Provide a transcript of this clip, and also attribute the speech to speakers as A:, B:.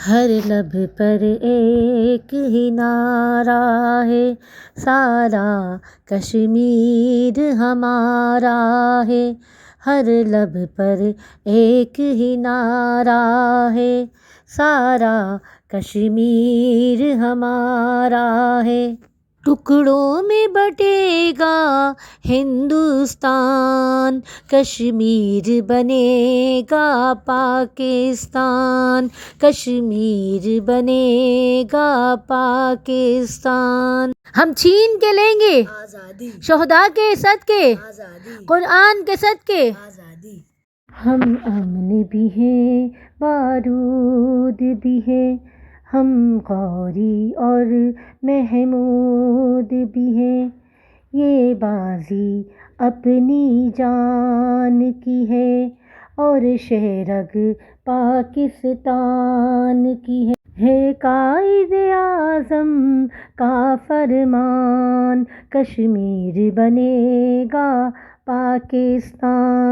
A: ہر لب پر ایک ہی نعرہ ہے، سارا کشمیر ہمارا ہے۔ ہر لب پر ایک ہی نعرہ ہے، سارا کشمیر ہمارا ہے۔ ٹکڑوں میں بٹے گا ہندوستان، کشمیر بنے گا پاکستان، کشمیر بنے گا پاکستان۔ ہم چھین کے لیں گے آزادی، شہداء کے صدقے آزادی، قرآن کے صدقے آزادی۔ ہم امن بھی ہیں، بارود بھی ہیں، ہم غوری اور محمود بھی ہیں۔ یہ بازی اپنی جان کی ہے اور شہرگ پاکستان کی ہے قائد اعظم کا فرمان، کشمیر بنے گا پاکستان۔